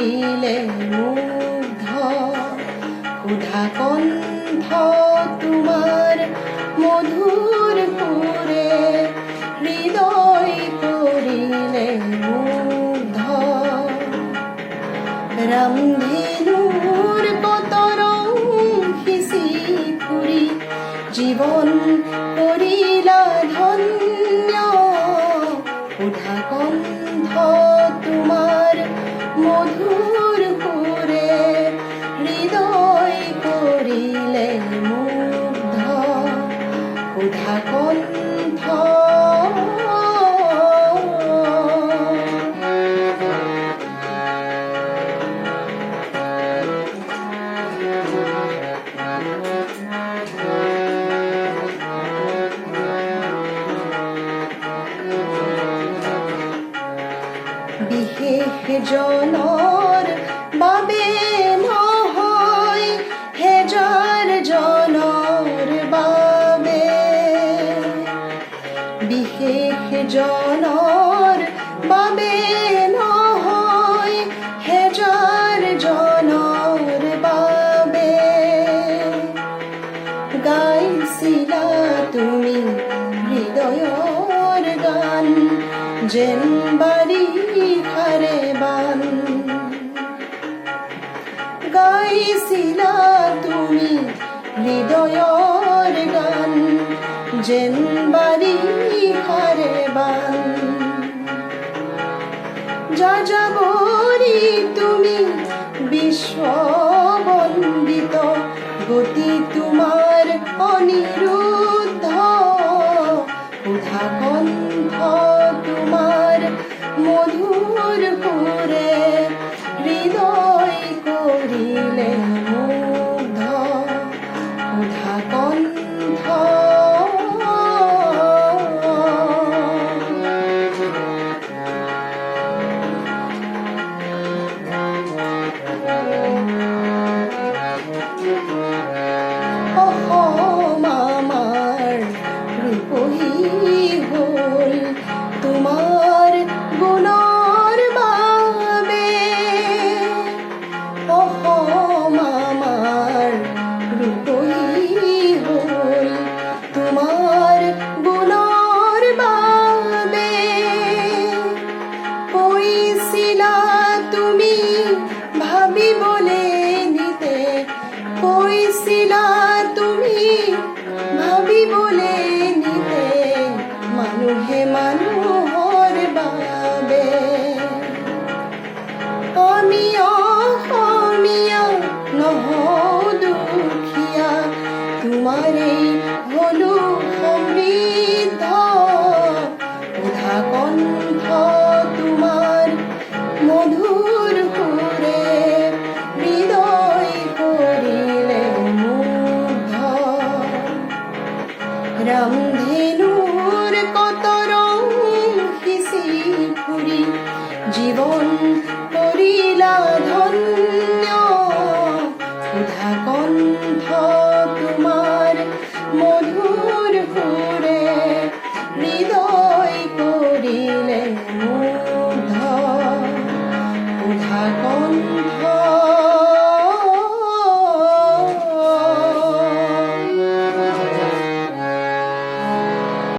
করিলে মুগ্ধ ক্ষুধা কণ্ঠ তোমার মধুর পুরে হৃদয় করিলে মুগ্ধ রামধেনুর কত রং হিসি ফুরি জীবন করিলা ধন্য ক্ষুধা কণ্ঠ তোমার মধুর পুরে হৃদয় করিলে মুগ্ধ ক্ষুধা কণ্ঠ বিশেষ জনৰ বাবে নহয় হেজাৰ জনৰ বাবে বিশেষ জনৰ বাবে নহয় হেজাৰ জনৰ বাবে গাইছিলা তুমি হৃদয়ৰ গান যেন বাৰিষাৰে বান গাইছিলা তুমি হৃদয়ৰ গান যেন বাৰিষাৰে বান যাযাবৰী তুমি বিশ্ববন্দিত গতি তোমাৰ অনিৰুদ্ধ ক্ষুধা কণ্ঠ তোমাৰ মধুর পুরে হৃদয় করিলে মুগ্ধ ক্ষুধা কণ্ঠ অসম আমাৰ ৰূপহী হ'ল তোমাৰ গুণৰ বাবে অসম আমাৰ ৰূপহী হ'ল তোমাৰ গুণৰ বাবে কৈছিলা তুমি ভাবিবলে নিতে কৈছিলা তুমি ভাবিবলে নিতে মানুহে মানুহৰ বাবে আমি অসমীয়া নহওঁ দুখীয়া তোমাৰেই হলো সমৃদ্ধ ক্ষুধা কণ্ঠ তোমাৰ মধুৰ সুৰে হৃদয় কৰিলে মুগ্ধ ৰামধেনুৰ কত ৰং সিঁচি ফুৰি জীৱন কৰিলা ধন্য ক্ষুধা কণ্ঠ তোমাৰ মধুৰ সুৰে হৃদয় কৰিলে মুগ্ধ ক্ষুধা